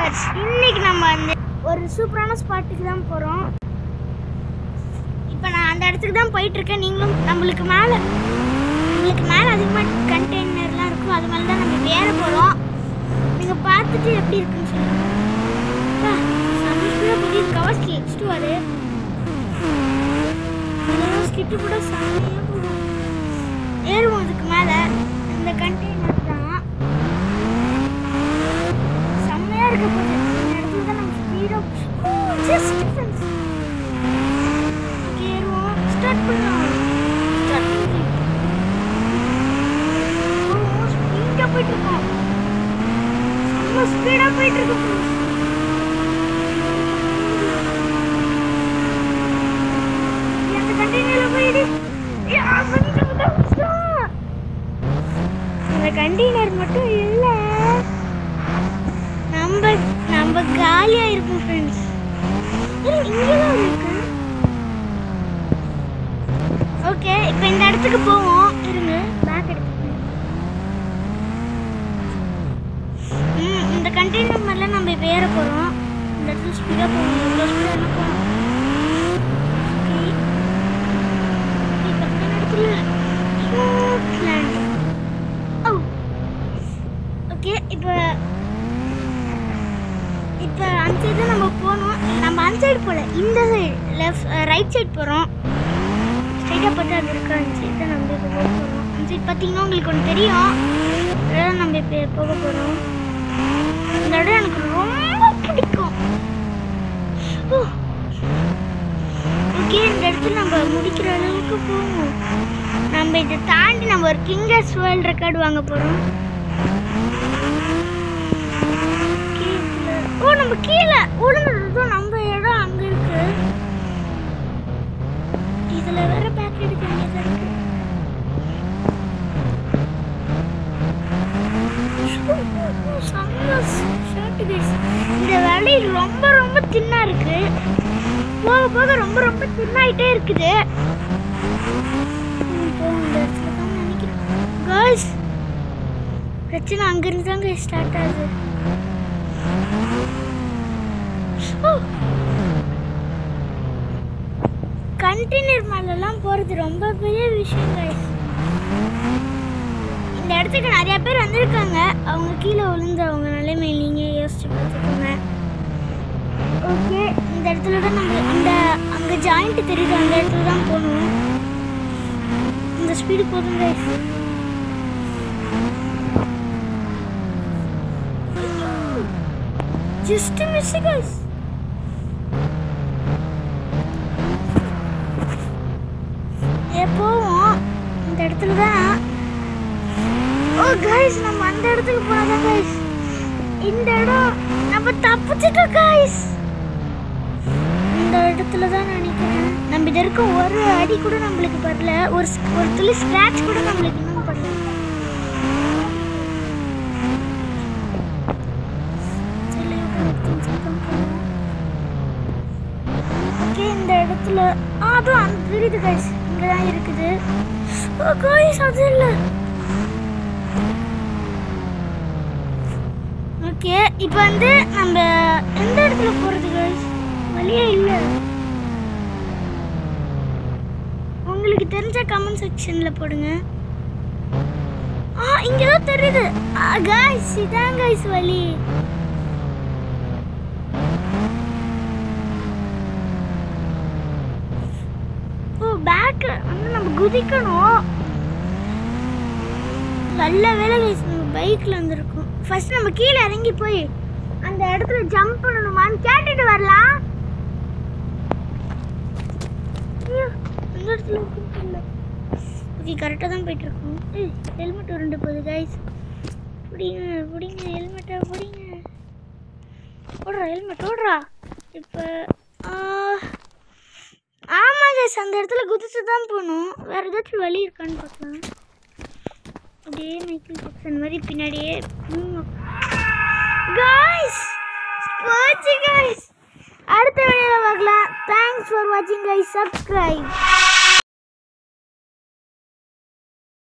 Viewers, இன்னைக்கு நம்ம வந்து ஒரு சூப்பரான ஸ்பாட்டுக்கு தான் போகிறோம். இப்போ நான் அந்த இடத்துக்கு தான் போயிட்டுருக்கேன். நீங்களும் நம்மளுக்கு மேலே அதிகமாக கண்டெய்னர்லாம் இருக்கும், அது மேலே தான் நம்ம ஏற போகிறோம். நீங்கள் பார்த்துட்டு எப்படி இருக்குன்னு சொல்லுங்கள். சமஸ்கிருத புதிய கவர்ஸ்கி எக்ஸ்ட்டு அது கிட்டு கூட செம்மையாக போகும். ஏறுவோம் அதுக்கு மேலே. இந்த கண்டெய்னர் தான் செம்மையாக இருக்க போகுது. இந்த இடத்துல தான் நம்ம ஸ்பீடாக ஜஸ்ட் டிஃபரன்ஸ் ஏறுவோம். ஸ்டார்ட் பண்ணலாம். ஸ்பீடாக போயிட்டுருக்கோம். செம்ம ஸ்பீடாக போயிட்டுருக்கோம். இந்த கண்டெய்னர் மட்டும் இல்லை, நம்ம காலியாக இருப்போம் ஃப்ரெண்ட்ஸ். இங்கேதான் இருக்கு. ஓகே, இப்போ இந்த இடத்துக்கு போவோம். இருங்க, பேக் எடுத்து. இந்த கண்டெய்னர் மாதிரிலாம் நம்ம இப்போ ஏற போகிறோம். இந்த இடத்துல ஸ்பீடாக போகணும். இவ்வளோ ஸ்பீடாக என்ன போகணும். ஓகே, இப்போ அந்த சைடு நம்ம போகணும். நம்ம அந்த சைடு போகல, இந்த சைடு ரைட் சைடு போகிறோம். ஸ்ட்ரைட்டாக பார்த்து அது இருக்கிற அந்த சைடு தான் நம்ம இப்போ போக போகிறோம். அந்த சைடு பார்த்தீங்கன்னா உங்களுக்கு ஒன்று தெரியும். அதான் நம்ம இப்போ போக போகிறோம். இந்த இடம் எனக்கு ரொம்ப பிடிக்கும். ஓகே, இந்த இடத்துல நம்ம முடிக்கிற அளவுக்கு போவோம். நம்ம இதை தாண்டி நம்ம ஒரு கிங்கஸ் வேர்ல்ட் ரெக்கார்டு வாங்க போகிறோம். ஓ, நம்ம கீழே விழுந்துருக்கோம். நம்ம இடம் அங்கே இருக்கு. இதில் வேற பேக் எடுக்க வேண்டியதாக இருக்கு. இந்த வேலை ரொம்ப ரொம்ப தின்னா இருக்கு. போக போக ரொம்ப ரொம்ப தின்னாயிட்டே இருக்குது. கேர்ள்ஸ், பிரச்சனை அங்கிருந்து தாங்க ஸ்டார்ட் ஆகுது. கண்டெய்னர் மேலெல்லாம் போகிறது ரொம்ப பெரிய விஷயம் guys. இந்த இடத்துக்கு நிறைய பேர் வந்திருக்காங்க. அவங்க கீழே விழுந்தவங்க நிலைமை நீங்கள் யோசிச்சு பார்த்துக்கோங்க. ஓகே, இந்த இடத்துல தான் நம்ம அங்கே ஜாயிண்ட் தெரியுது, அந்த இடத்துல தான் போகணும். இந்த ஸ்பீடு போதும் guys. Just miss guys. போவோம் இந்த இடத்துல தான். ஓ கைஸ், நம்ம அந்த இடத்துக்கு போனோம் கைஸ். இந்த இடம் நம்ம தப்பிச்சிட்டோம் கைஸ். இந்த இடத்துல தான் நினைக்கிறேன் நம்ம இது இருக்க ஒரு அடி கூட நம்மளுக்கு படல. ஒரு துளி ஸ்க்ராட்ச் கூட நம்மளுக்கு இன்னும் படல. ஓகே, இந்த இடத்துல அதுவும் அந்த தெரியுது கைஸ். இங்கே தான் இருக்குது. ஓ கைஸ், அது இல்லை. ஓகே, இப்போ வந்து நம்ம எந்த இடத்துல போகிறது கைஸ்? வழியே இல்லை. உங்களுக்கு தெரிஞ்ச கமெண்ட் செக்ஷனில் போடுங்க. இங்கே தான் தெரியுது கைஸ். இதான் கைஸ் வழி. பேக்ல வந்து நம்ம குதிக்கணும். நல்ல வேலை கைஸ், நம்ம பைக்கில் வந்துருக்கோம். ஃபர்ஸ்ட் நம்ம கீழே இறங்கி போய் அந்த இடத்துல ஜம்ப் பண்ணணுமான்னு கேட்டுட்டு வரலாம். அந்த இடத்துல ஓகே, கரெக்டாக தான் போயிட்டுருக்கோம். ஹெல்மெட் உருண்டு போகுது கைஸ். பிடிங்க ஹெல்மெட்டை பிடிங்க. ஓடுறா ஹெல்மெட், ஓடுறா. இப்போ ஆமாம் கைஸ், அந்த இடத்துல குதிச்சு தான் போகணும். வேறு ஏதாச்சும் வழி இருக்கான்னு பார்க்கலாம். அப்படியே மைக்கேல் ஜாக்சன் மாதிரி பின்னாடியே கைஸ் போச்சு கைஸ். அடுத்த வீடியோவில் பார்க்கலாம். தேங்க்ஸ் ஃபார் வாட்சிங் கைஸ். சப்ஸ்கிரைப்.